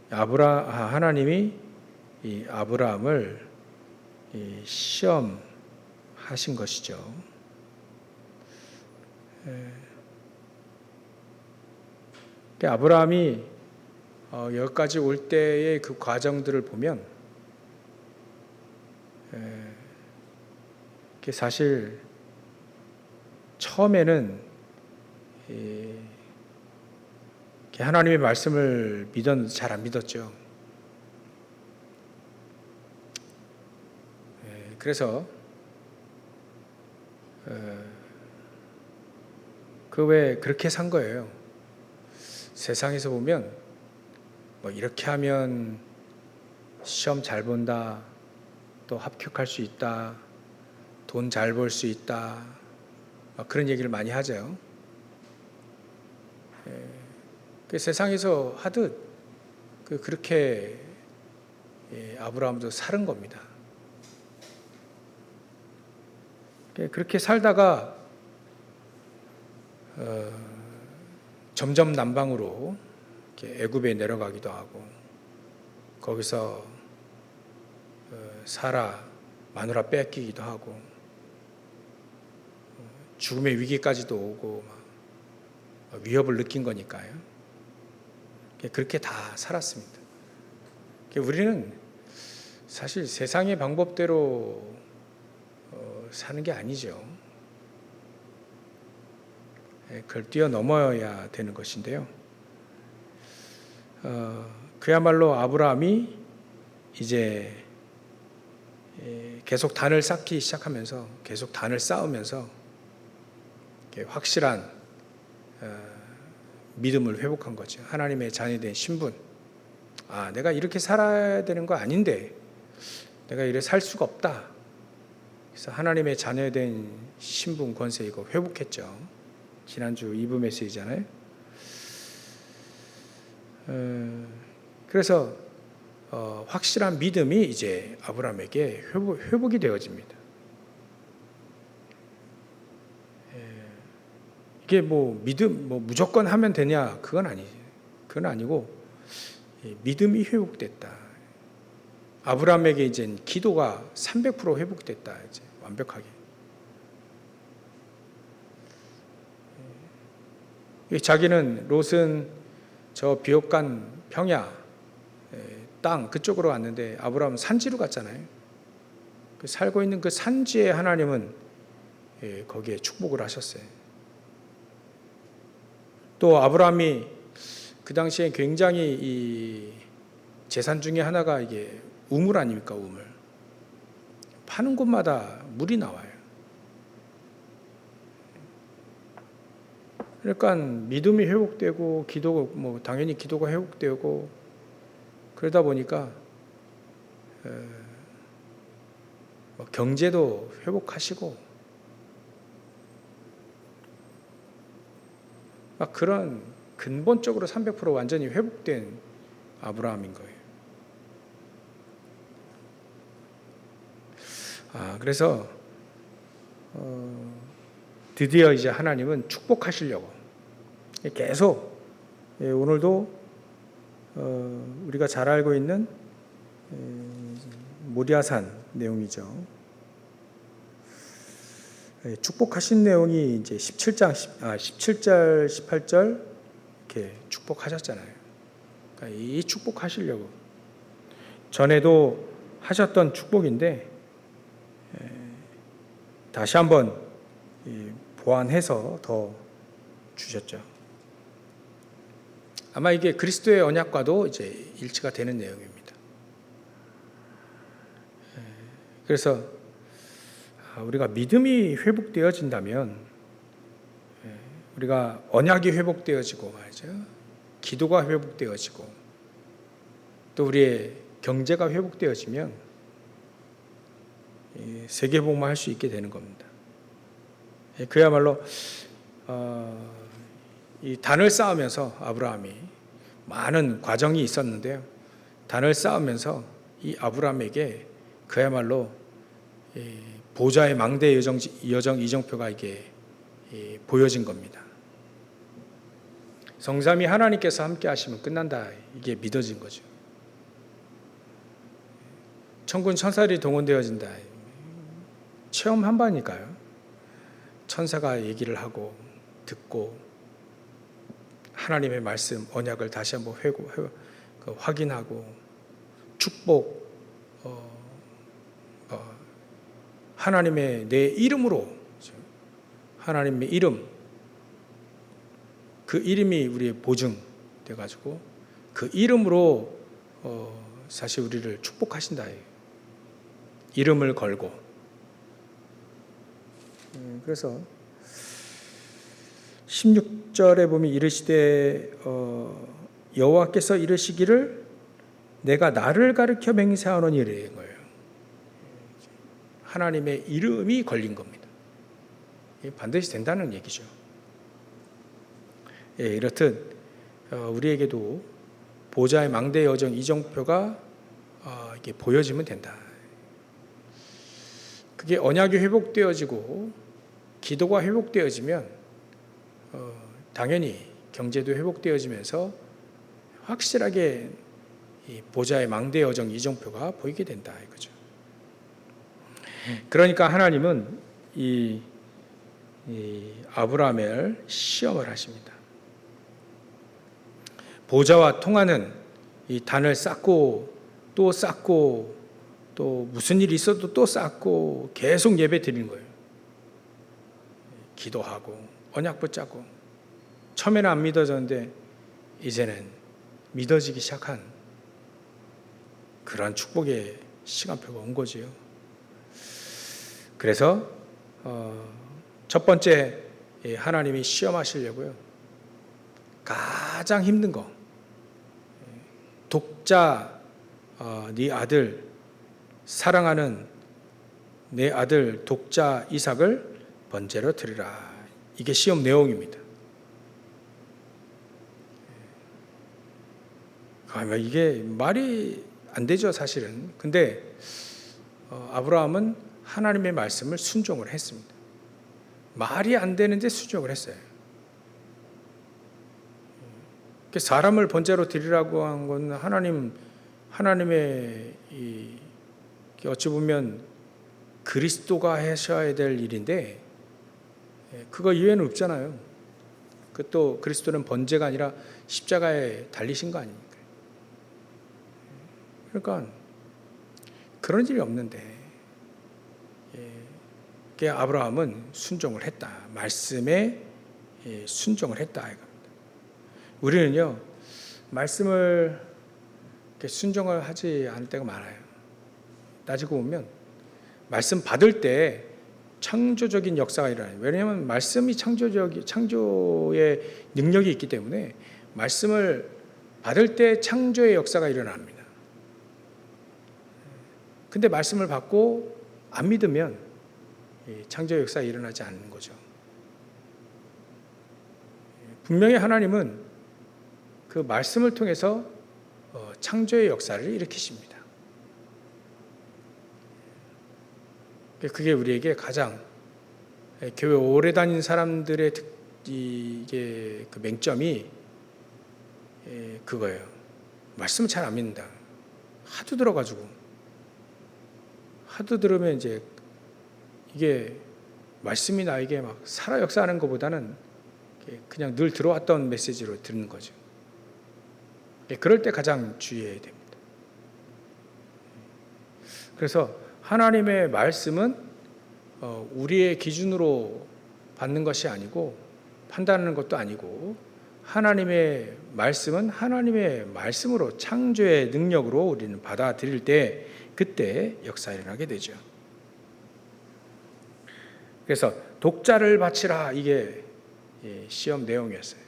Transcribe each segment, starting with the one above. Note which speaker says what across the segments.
Speaker 1: 하나님이 이 아브라함을 시험하신 것이죠. 아브라함이 여기까지 올 때의 그 과정들을 보면 사실 처음에는 하나님의 말씀을 잘 안 믿었죠. 그래서 왜 그렇게 산 거예요. 세상에서 보면 뭐 이렇게 하면 시험 잘 본다, 또 합격할 수 있다, 돈 잘 벌 수 있다, 그런 얘기를 많이 하죠. 세상에서 하듯 그렇게 아브라함도 살은 겁니다. 그렇게 살다가 점점 남방으로 애굽에 내려가기도 하고, 거기서 사라 마누라 뺏기기도 하고, 죽음의 위기까지도 오고 위협을 느낀 거니까요. 그렇게 다 살았습니다. 우리는 사실 세상의 방법대로 사는 게 아니죠. 그걸 뛰어넘어야 되는 것인데요. 그야말로 아브라함이 이제 계속 단을 쌓기 시작하면서, 계속 단을 쌓으면서 확실한 믿음을 회복한 거죠. 하나님의 자녀된 신분. 내가 이렇게 살아야 되는 거 아닌데, 내가 이래 살 수가 없다. 그래서 하나님의 자녀된 신분, 권세 이거 회복했죠. 지난주 2부 메시지잖아요. 그래서 확실한 믿음이 이제 아브라함에게 회복이 되어집니다. 이게 믿음 무조건 하면 되냐, 그건 아니고 믿음이 회복됐다. 아브라함에게 이제 기도가 300% 회복됐다. 이제 완벽하게. 자기는 롯은 저 비옥간 평야 땅 그쪽으로 왔는데, 아브라함은 산지로 갔잖아요. 살고 있는 그 산지에 하나님은 거기에 축복을 하셨어요. 또 아브라함이 그 당시에 굉장히 이 재산 중에 하나가 이게 우물 아닙니까? 우물. 파는 곳마다 물이 나와요. 그러니까 믿음이 회복되고, 당연히 기도가 회복되고, 그러다 보니까 경제도 회복하시고, 그런 근본적으로 300% 완전히 회복된 아브라함인 거예요. 그래서 드디어 이제 하나님은 축복하시려고 계속, 오늘도 우리가 잘 알고 있는 모리아산 내용이죠. 축복하신 내용이 이제 17절, 18절 이렇게 축복하셨잖아요. 그러니까 이 축복하시려고 전에도 하셨던 축복인데, 다시 한번 보완해서 더 주셨죠. 아마 이게 그리스도의 언약과도 이제 일치가 되는 내용입니다. 그래서 우리가 믿음이 회복되어진다면, 우리가 언약이 회복되어지고 말이죠, 기도가 회복되어지고, 또 우리의 경제가 회복되어지면 세계복음을 할 수 있게 되는 겁니다. 그야말로 이 단을 쌓으면서 아브라함이 많은 과정이 있었는데요. 단을 쌓으면서 이 아브라함에게 그야말로 보좌의 망대 여정 이정표가 이게 보여진 겁니다. 성삼위 하나님께서 함께 하시면 끝난다, 이게 믿어진 거죠. 천군 천사들이 동원되어진다. 체험한 바니까요. 천사가 얘기를 하고 듣고 하나님의 말씀, 언약을 다시 한번 확인하고 축복, 하나님의 내 이름으로, 하나님의 이름, 그 이름이 우리의 보증 돼가지고 그 이름으로 사실 우리를 축복하신다. 이름을 걸고. 그래서 16절에 보면 이르시되 여호와께서 이르시기를 내가 나를 가르쳐 맹세하노니 이런 거예요. 하나님의 이름이 걸린 겁니다. 반드시 된다는 얘기죠. 이렇듯 우리에게도 보좌의 망대 여정 이정표가 이렇게 보여지면 된다. 그게 언약이 회복되어지고 기도가 회복되어지면 당연히 경제도 회복되어지면서 확실하게 이 보좌의 망대 여정 이정표가 보이게 된다 이거죠. 그러니까 하나님은 이 아브라함을 시험을 하십니다. 보좌와 통하는 이 단을 쌓고 또 쌓고 또 무슨 일이 있어도 또 쌓고 계속 예배 드리는 거예요. 기도하고 언약 붙잡고 처음에는 안 믿어졌는데 이제는 믿어지기 시작한 그런 축복의 시간표가 온 거지요. 그래서 첫 번째 하나님이 시험하시려고요. 가장 힘든 거 독자 네 아들 사랑하는 내 아들 독자 이삭을 번제로 드리라. 이게 시험 내용입니다. 이게 말이 안 되죠, 사실은. 근데 아브라함은 하나님의 말씀을 순종을 했습니다. 말이 안 되는데 순종을 했어요. 사람을 번제로 드리라고 한 건 하나님의 어찌 보면 그리스도가 하셔야 될 일인데 그거 이외에는 없잖아요. 또 그리스도는 번제가 아니라 십자가에 달리신 거 아닙니까? 그러니까 그런 일이 없는데 아브라함은 순종을 했다. 말씀에 순종을 했다 이겁니다. 우리는요 말씀을 순종을 하지 않을 때가 많아요. 따지고 보면 말씀 받을 때 창조적인 역사가 일어나요. 왜냐하면 말씀이 창조의 능력이 있기 때문에 말씀을 받을 때 창조의 역사가 일어납니다. 근데 말씀을 받고 안 믿으면 창조의 역사가 일어나지 않는 거죠. 분명히 하나님은 그 말씀을 통해서 창조의 역사를 일으키십니다. 그게 우리에게 가장 교회 오래 다닌 사람들의 이게 그 맹점이 그거예요. 말씀을 잘 안 믿는다. 하도 들어가지고 하도 들으면 이제 이게 말씀이 나에게 막 살아 역사하는 것보다는 그냥 늘 들어왔던 메시지로 듣는 거죠. 그럴 때 가장 주의해야 됩니다. 그래서 하나님의 말씀은 우리의 기준으로 받는 것이 아니고 판단하는 것도 아니고 하나님의 말씀은 하나님의 말씀으로 창조의 능력으로 우리는 받아들일 때 그때 역사가 일어나게 되죠. 그래서 독자를 바치라 이게 시험 내용이었어요.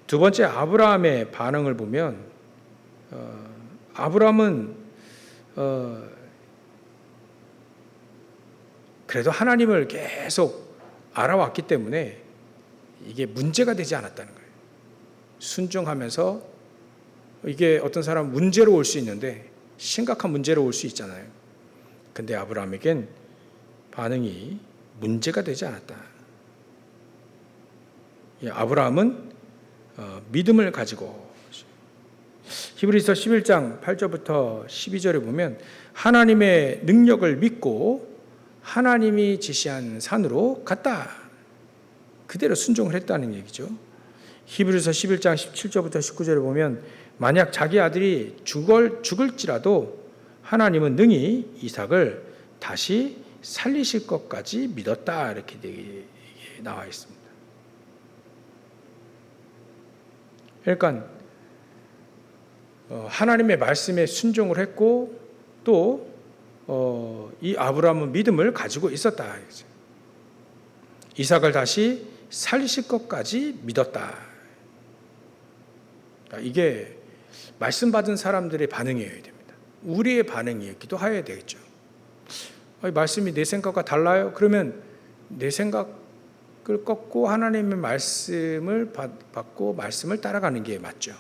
Speaker 1: 두 번째 아브라함의 반응을 보면 아브라함은 그래도 하나님을 계속 알아왔기 때문에 이게 문제가 되지 않았다는 거예요. 순종하면서 이게 어떤 사람 문제로 올 수 있는데 심각한 문제로 올 수 있잖아요. 근데 아브라함에겐 반응이 문제가 되지 않았다. 아브라함은 믿음을 가지고 히브리서 11장 8절부터 12절에 보면 하나님의 능력을 믿고 하나님이 지시한 산으로 갔다. 그대로 순종을 했다는 얘기죠. 히브리서 11장 17절부터 19절에 보면 만약 자기 아들이 죽을지라도 하나님은 능히 이삭을 다시 살리실 것까지 믿었다. 이렇게 나와 있습니다. 그러니까 하나님의 말씀에 순종을 했고 또 이 아브라함은 믿음을 가지고 있었다. 이삭을 다시 살리실 것까지 믿었다. 이게 말씀 받은 사람들의 반응이어야 됩니다. 우리의 반응이기도 해야 되겠죠. 말씀이 내 생각과 달라요? 그러면 내 생각을 꺾고 하나님의 말씀을 받고 말씀을 따라가는 게 맞죠.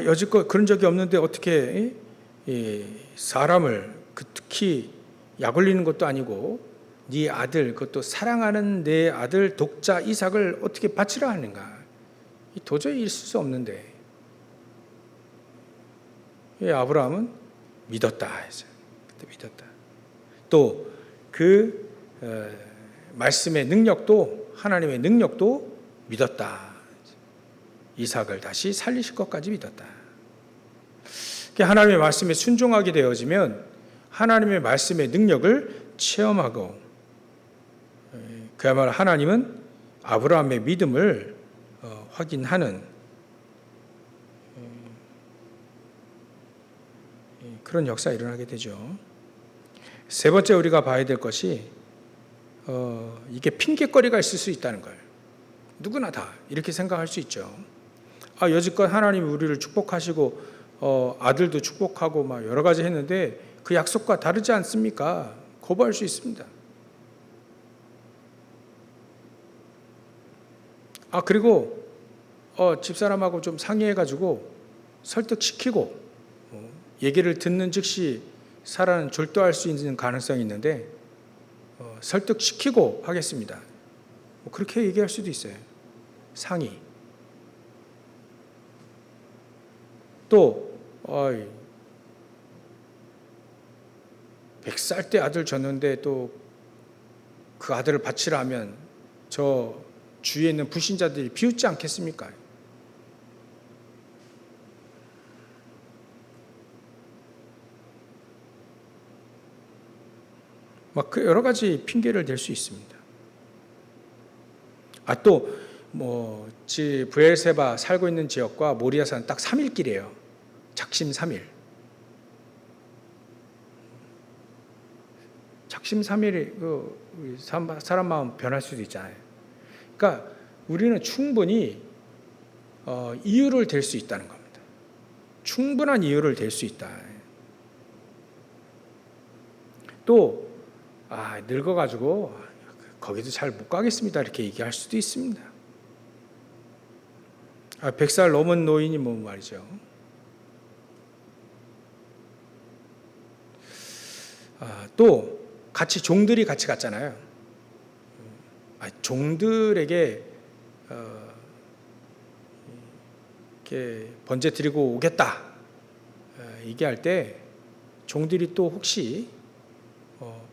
Speaker 1: 여지껏 그런 적이 없는데 어떻게 사람을 특히 약 올리는 것도 아니고 네 아들, 그것도 사랑하는 내 아들 독자 이삭을 어떻게 바치라 하는가? 도저히 있을 수 없는데 아브라함은 믿었다 해서 그때 믿었다. 또 그 말씀의 능력도 하나님의 능력도 믿었다. 이삭을 다시 살리실 것까지 믿었다. 하나님의 말씀에 순종하게 되어지면 하나님의 말씀의 능력을 체험하고 그야말로 하나님은 아브라함의 믿음을 확인하는 그런 역사가 일어나게 되죠. 세 번째 우리가 봐야 될 것이 이게 핑계거리가 있을 수 있다는 거예요. 누구나 다 이렇게 생각할 수 있죠. 여지껏 하나님이 우리를 축복하시고 아들도 축복하고 막 여러 가지 했는데 그 약속과 다르지 않습니까? 거부할 수 있습니다. 그리고 집사람하고 좀 상의해가지고 설득시키고 얘기를 듣는 즉시 사람은 졸도할 수 있는 가능성이 있는데 설득시키고 하겠습니다. 그렇게 얘기할 수도 있어요. 상의. 또 100살 때 아들 줬는데 또 그 아들을 바치라 하면 저 주위에 있는 불신자들이 비웃지 않겠습니까? 막 여러 가지 핑계를 댈 수 있습니다. 또 브엘세바 살고 있는 지역과 모리아산 딱 3일 길이에요. 작심 3일. 작심 3일이 사람 마음 변할 수도 있잖아요. 그러니까 우리는 충분히 이유를 댈 수 있다는 겁니다. 충분한 이유를 댈 수 있다. 또 늙어가지고 거기도 잘 못 가겠습니다. 이렇게 얘기할 수도 있습니다. 100살 넘은 노인이 말이죠. 또 종들이 같이 갔잖아요. 종들에게 이렇게 번제 드리고 오겠다 얘기할 때 종들이 또 혹시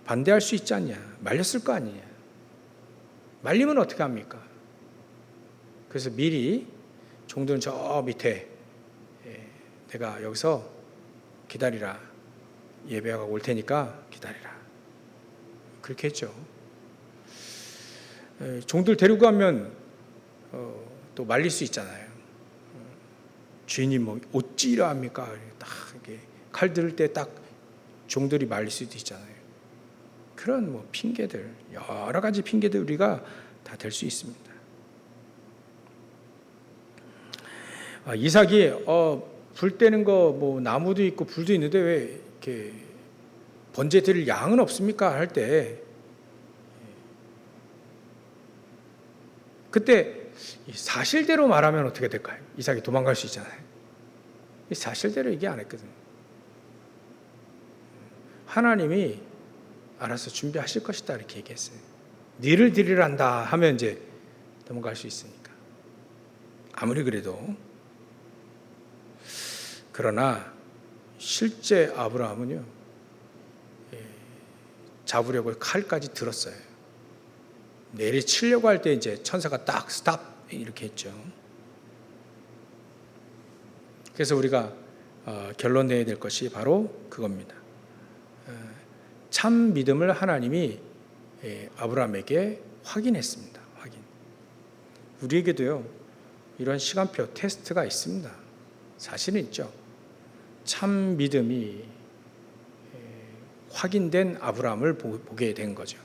Speaker 1: 반대할 수 있지 않냐, 말렸을 거 아니냐. 말리면 어떻게 합니까? 그래서 미리 종들은 저 밑에 내가 여기서 기다리라, 예배가 올 테니까 기다리라, 그렇게 했죠. 종들 데리고 가면 또 말릴 수 있잖아요. 주인이 어찌라 합니까? 딱 이렇게 칼 들을 때 딱 종들이 말릴 수도 있잖아요. 그런 핑계들, 여러 가지 핑계들 우리가 다 될 수 있습니다. 이삭이 불 때는 거 나무도 있고 불도 있는데 왜 이렇게 번제 드릴 양은 없습니까? 할 때 그때 사실대로 말하면 어떻게 될까요? 이삭이 도망갈 수 있잖아요. 사실대로 얘기 안 했거든요. 하나님이 알아서 준비하실 것이다 이렇게 얘기했어요. 니를 드리란다 하면 이제 넘어갈 수 있으니까. 아무리 그래도. 그러나 실제 아브라함은요, 잡으려고 칼까지 들었어요. 내리치려고 할 때 이제 천사가 딱 스탑 이렇게 했죠. 그래서 우리가 결론 내야 될 것이 바로 그겁니다. 참 믿음을 하나님이 아브라함에게 확인했습니다. 확인. 우리에게도요, 이런 시간표 테스트가 있습니다. 사실은 있죠. 참 믿음이 확인된 아브라함을 보게 된 거죠.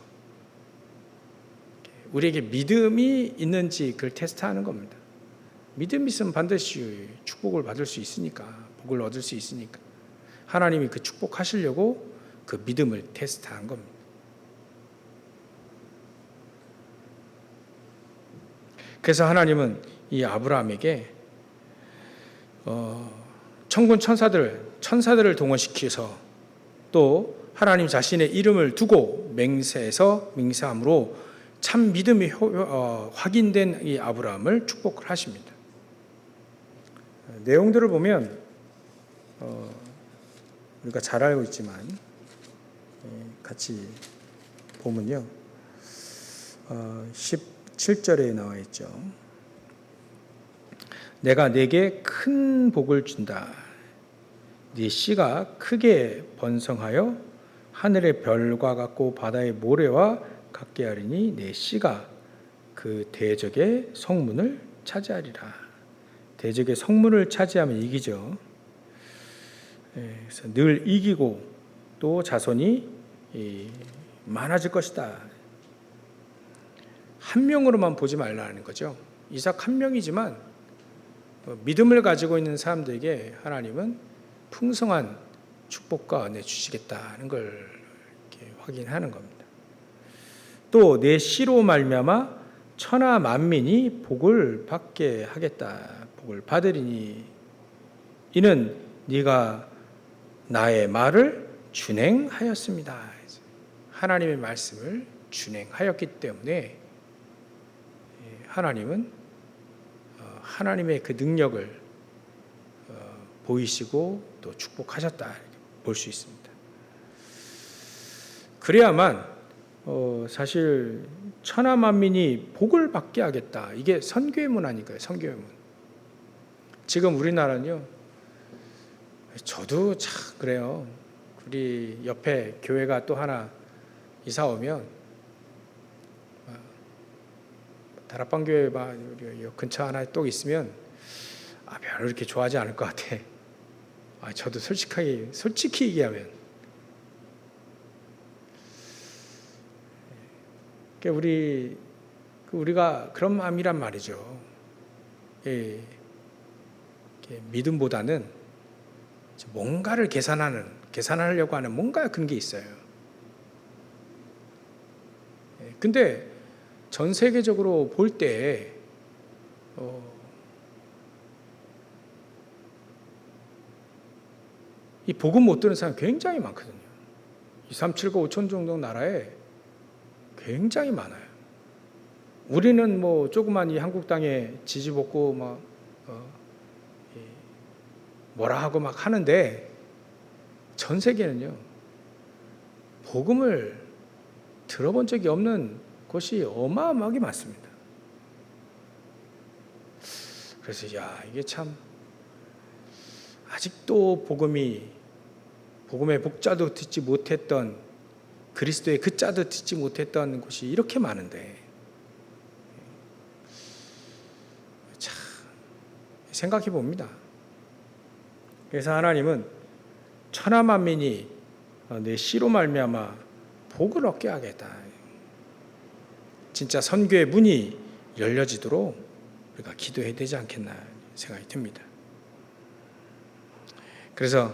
Speaker 1: 우리에게 믿음이 있는지 그걸 테스트하는 겁니다. 믿음이 있으면 반드시 축복을 받을 수 있으니까, 복을 얻을 수 있으니까 하나님이 그 축복하시려고 그 믿음을 테스트한 겁니다. 그래서 하나님은 이 아브라함에게 천군 천사들을 동원시켜서 또 하나님 자신의 이름을 두고 맹세함으로 참 믿음이 확인된 이 아브라함을 축복을 하십니다. 내용들을 보면 우리가 잘 알고 있지만 같이 보면요, 17절에 나와 있죠. 내가 네게 큰 복을 준다. 네 씨가 크게 번성하여 하늘의 별과 같고 바다의 모래와 같게 하리니 네 씨가 그 대적의 성문을 차지하리라. 대적의 성문을 차지하면 이기죠. 그래서 늘 이기고 또 자손이 많아질 것이다. 한 명으로만 보지 말라는 거죠. 이삭 한 명이지만 믿음을 가지고 있는 사람들에게 하나님은 풍성한 축복과 은혜 주시겠다는 걸 이렇게 확인하는 겁니다. 또 내 씨로 말미암아 천하 만민이 복을 받게 하겠다. 복을 받으리니 이는 네가 나의 말을 준행하였습니다. 하나님의 말씀을 준행하였기 때문에 하나님은 하나님의 그 능력을 보이시고 또 축복하셨다 볼 수 있습니다. 그래야만 사실 천하 만민이 복을 받게 하겠다. 이게 선교의 문 아닐까요? 선교의 문. 지금 우리나라는요, 저도 참 그래요. 우리 옆에 교회가 또 하나 이사 오면 다락방 교회 근처 하나 또 있으면 별로 이렇게 좋아하지 않을 것 같아. 저도 솔직히 얘기하면 우리가 그런 마음이란 말이죠. 믿음보다는 뭔가를 계산하려고 하는 뭔가 그런 게 있어요. 근데 전 세계적으로 볼 때 이 복음 못 듣는 사람이 굉장히 많거든요. 2, 3, 7가 5천 정도 나라에 굉장히 많아요. 우리는 뭐 조그만 이 한국 땅에 지지볶고 뭐라 하고 막 하는데 전 세계는요, 복음을 들어본 적이 없는 곳이 어마어마하게 많습니다. 그래서 이게 참 아직도 복음의 복자도 듣지 못했던, 그리스도의 그자도 듣지 못했던 곳이 이렇게 많은데 참 생각해 봅니다. 그래서 하나님은 천하 만민이 내 씨로 말미암아 복을 얻게 하겠다. 진짜 선교의 문이 열려지도록 우리가 기도해야 되지 않겠나 생각이 듭니다. 그래서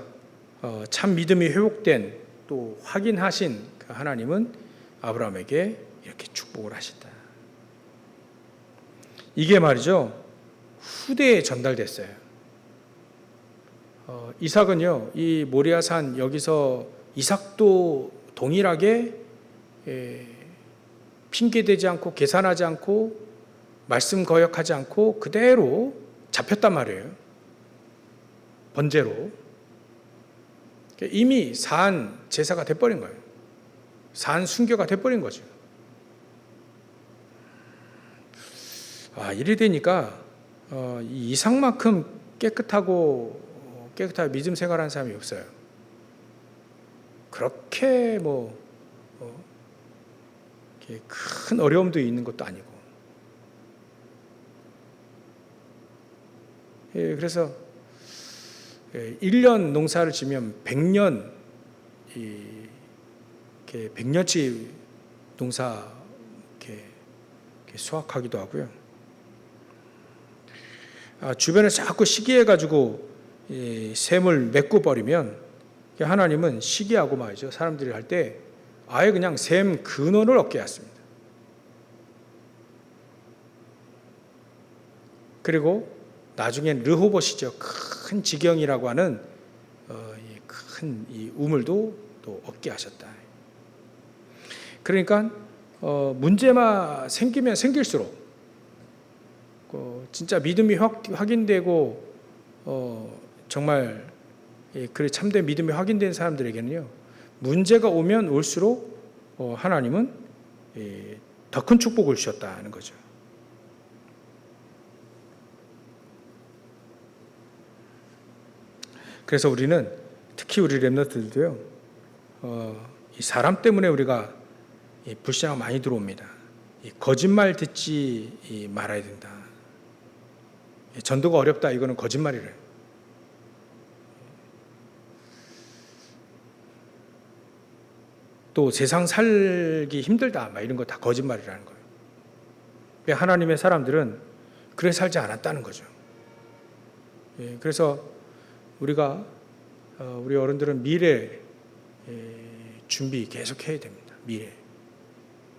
Speaker 1: 참 믿음이 회복된 또 확인하신 그 하나님은 아브라함에게 이렇게 축복을 하신다. 이게 말이죠, 후대에 전달됐어요. 이삭은요, 이 모리아산 여기서 이삭도 동일하게 핑계대지 않고 계산하지 않고 말씀 거역하지 않고 그대로 잡혔단 말이에요. 번제로. 이미 산 제사가 돼버린 거예요. 산 순교가 돼버린 거죠. 이래 되니까 이 이상만큼 깨끗하게 믿음 생활하는 사람이 없어요. 그렇게 큰 어려움도 있는 것도 아니고. 그래서 1년 농사를 지면 100년치 농사 수확하기도 하고요. 주변에 자꾸 시기해가지고 셈을 메꿔 버리면 하나님은 시기하고 말이죠. 사람들이 할 때 아예 그냥 셈 근원을 얻게 하십니다. 그리고 나중엔 르호봇이죠. 큰 지경이라고 하는 큰 우물도 또 얻게 하셨다. 그러니까 문제만 생기면 생길수록 진짜 믿음이 확인되고 정말 그래 참된 믿음이 확인된 사람들에게는요, 문제가 오면 올수록 하나님은 더 큰 축복을 주셨다는 거죠. 그래서 우리는 특히 우리 렘넌트들도요, 이 사람 때문에 우리가 불신앙 많이 들어옵니다. 거짓말 듣지 말아야 된다. 전도가 어렵다, 이거는 거짓말이래요. 또 세상 살기 힘들다, 막 이런 거 다 거짓말이라는 거예요. 하나님의 사람들은 그래 살지 않았다는 거죠. 그래서 우리가 우리 어른들은 미래 준비 계속 해야 됩니다. 미래.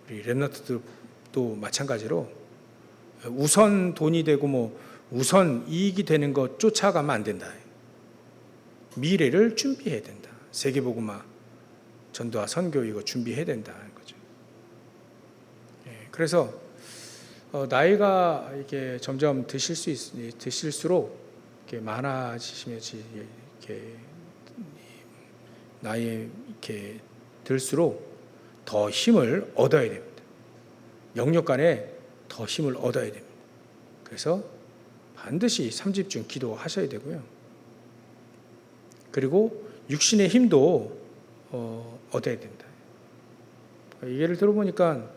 Speaker 1: 우리 렘넌트들도 마찬가지로 우선 돈이 되고 우선 이익이 되는 것 쫓아가면 안 된다. 미래를 준비해야 된다. 세계복음화, 전도와 선교 이거 준비해야 된다는 거죠. 그래서 나이가 이렇게 점점 드실수록 이렇게 많아지시면서 이렇게 나이 이렇게 들수록 더 힘을 얻어야 됩니다. 영역 간에 더 힘을 얻어야 됩니다. 그래서 반드시 3집중 기도하셔야 되고요. 그리고 육신의 힘도 얻어야 된다. 얘기를 들어보니까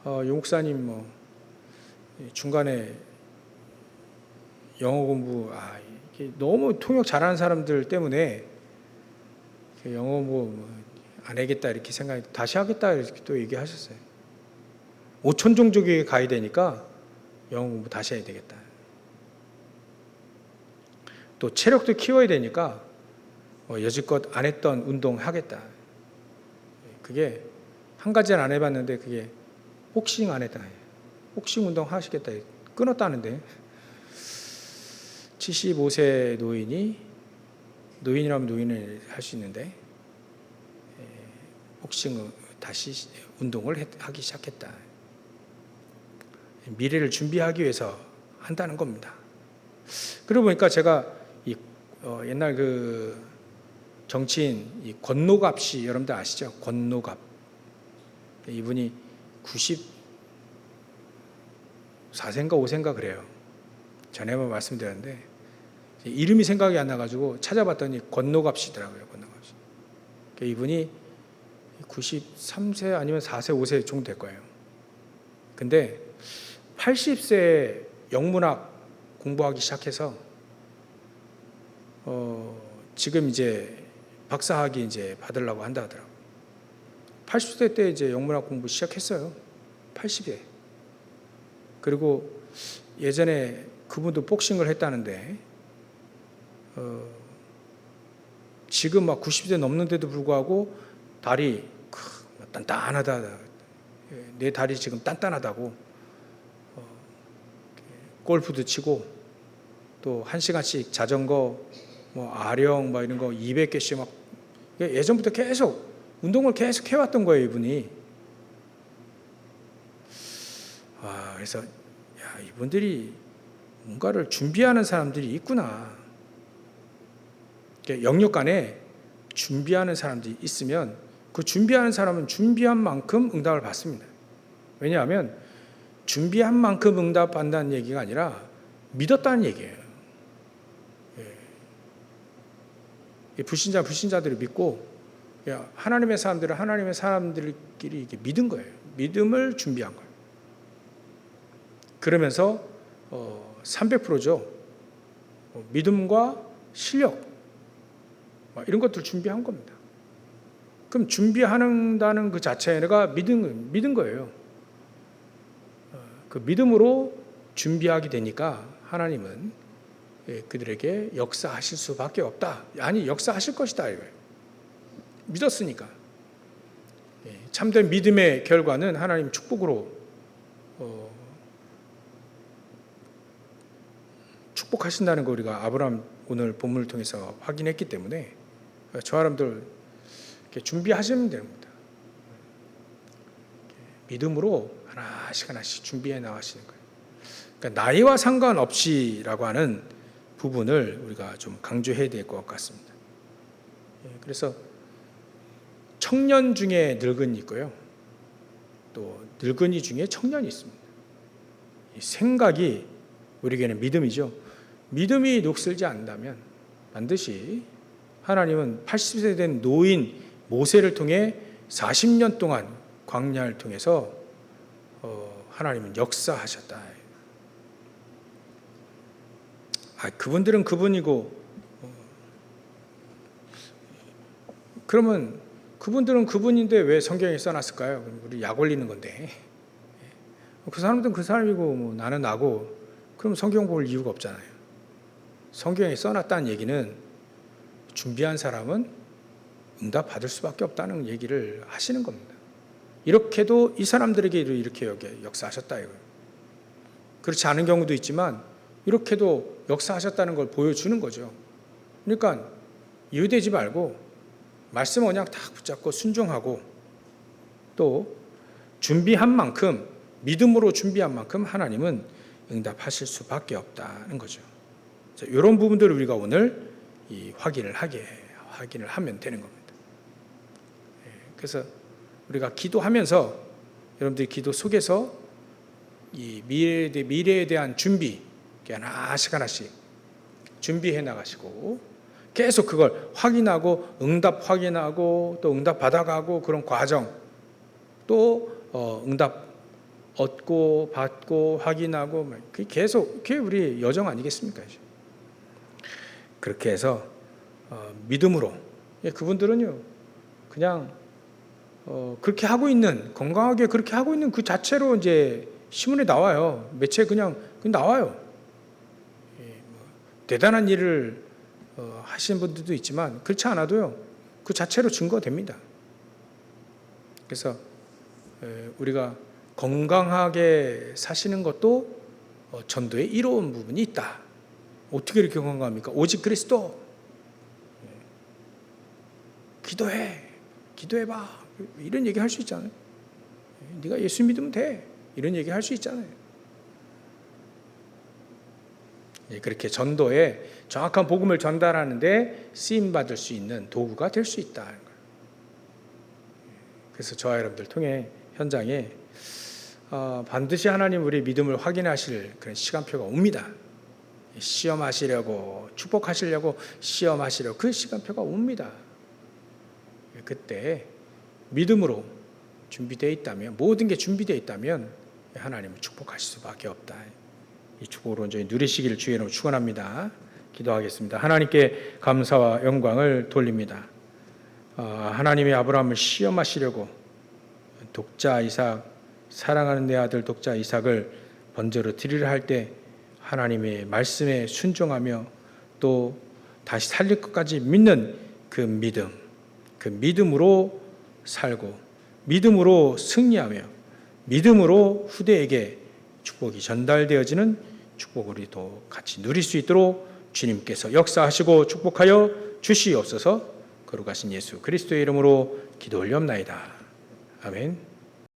Speaker 1: 용 목사님 중간에 영어 공부 이게 너무 통역 잘하는 사람들 때문에 영어 공부 안 하겠다 이렇게 생각해 다시 하겠다 이렇게 또 얘기하셨어요. 5천 종족에 가야 되니까 영어 공부 다시 해야 되겠다. 또 체력도 키워야 되니까 여지껏 안 했던 운동 하겠다. 그게 한 가지는 안 해봤는데 그게 복싱 안 했다. 복싱 운동 하시겠다. 끊었다는데 75세 노인이라면 노인을 할 수 있는데 복싱 다시 운동을 하기 시작했다. 미래를 준비하기 위해서 한다는 겁니다. 그러고 보니까 제가 옛날 그 정치인 권노갑 씨 여러분들 아시죠? 권노갑. 이분이 94세인가 5세인가 그래요. 전에 한번 말씀드렸는데 이름이 생각이 안 나가지고 찾아봤더니 권노갑 씨더라고요. 권노갑 씨. 이분이 93세 아니면 4세 5세 정도 될 거예요. 근데 80세에 영문학 공부하기 시작해서 지금 이제 박사학위 이제 받으려고 한다 하더라고요. 80세 때 이제 영문학 공부 시작했어요. 80에. 그리고 예전에 그분도 복싱을 했다는데 지금 막 90세 넘는데도 불구하고 다리 단단하다. 내 다리 지금 단단하다고 골프도 치고 또 1시간씩 자전거 아령 이런 거 200개씩 막 예전부터 계속 운동을 계속 해왔던 거예요, 이분이. 그래서 이분들이 뭔가를 준비하는 사람들이 있구나. 영역 간에 준비하는 사람들이 있으면 그 준비하는 사람은 준비한 만큼 응답을 받습니다. 왜냐하면 준비한 만큼 응답받는다는 얘기가 아니라 믿었다는 얘기예요. 불신자들이 믿고 하나님의 사람들은 하나님의 사람들끼리 이렇게 믿은 거예요. 믿음을 준비한 거예요. 그러면서 300%죠. 믿음과 실력 이런 것들 준비한 겁니다. 그럼 준비한다는 그 자체가 믿은 거예요. 그 믿음으로 준비하게 되니까 하나님은 그들에게 역사하실 수밖에 없다. 아니 역사하실 것이다 이거예요. 믿었으니까. 참된 믿음의 결과는 하나님 축복으로 축복하신다는 거 우리가 아브라함 오늘 본문을 통해서 확인했기 때문에 저 사람들 준비하시면 됩니다. 믿음으로 하나씩 준비해 나가시는 거예요. 그러니까 나이와 상관없이라고 하는 부분을 우리가 좀 강조해야 될 것 같습니다. 그래서 청년 중에 늙은이 있고요. 또 늙은이 중에 청년이 있습니다. 이 생각이 우리에게는 믿음이죠. 믿음이 녹슬지 않는다면 반드시 하나님은 80세 된 노인 모세를 통해 40년 동안 광야를 통해서 하나님은 역사하셨다. 그분들은 그분이고 그러면 그분들은 그분인데 왜 성경에 써놨을까요? 우리 약 올리는 건데 그 사람들은 그 사람이고 나는 나고 그럼 성경 볼 이유가 없잖아요. 성경에 써놨다는 얘기는 준비한 사람은 응답 받을 수밖에 없다는 얘기를 하시는 겁니다. 이렇게도 이 사람들에게도 이렇게 역사하셨다 이거예요. 그렇지 않은 경우도 있지만 이렇게도 역사하셨다는 걸 보여주는 거죠. 그러니까 이유되지 말고 말씀 언약 딱 붙잡고 순종하고 또 준비한 만큼 믿음으로 준비한 만큼 하나님은 응답하실 수밖에 없다는 거죠. 이런 부분들을 우리가 오늘 확인을 하면 되는 겁니다. 그래서 우리가 기도하면서 여러분들이 기도 속에서 이 미래에 대한 준비 하나씩 준비해 나가시고 계속 그걸 확인하고 응답 확인하고 또 응답 받아가고 그런 과정 또 응답 얻고 받고 확인하고 계속 그게 우리 여정 아니겠습니까? 그렇게 해서 믿음으로 그분들은요 그냥 그렇게 하고 있는 건강하게 그렇게 하고 있는 그 자체로 이제 신문에 나와요. 매체에 그냥 나와요. 대단한 일을 하시는 분들도 있지만 그렇지 않아도요 그 자체로 증거됩니다. 그래서 우리가 건강하게 사시는 것도 전도의 이로운 부분이 있다. 어떻게 이렇게 건강합니까? 오직 그리스도. 기도해봐. 이런 얘기 할 수 있잖아요. 네가 예수 믿으면 돼. 이런 얘기 할 수 있잖아요. 그렇게 전도에 정확한 복음을 전달하는데 쓰임받을 수 있는 도구가 될 수 있다. 그래서 저와 여러분들 통해 현장에 반드시 하나님 우리의 믿음을 확인하실 그런 시간표가 옵니다. 시험하시려고 축복하시려고 시험하시려고 그 시간표가 옵니다. 그때 믿음으로 준비되어 있다면 모든 게 준비되어 있다면 하나님은 축복하실 수밖에 없다. 이 축복을 온전히 누리시기를 주의 이름으로 축원합니다. 기도하겠습니다. 하나님께 감사와 영광을 돌립니다. 하나님이 아브라함을 시험하시려고 독자 이삭 사랑하는 내 아들 독자 이삭을 번제로 드리려 할 때 하나님의 말씀에 순종하며 또 다시 살릴 것까지 믿는 그 믿음으로 살고 믿음으로 승리하며 믿음으로 후대에게 축복이 전달되어지는 축복을 우리도 같이 누릴 수 있도록 주님께서 역사하시고 축복하여 주시옵소서. 거룩하신 예수 그리스도의 이름으로 기도 올리옵나이다. 아멘.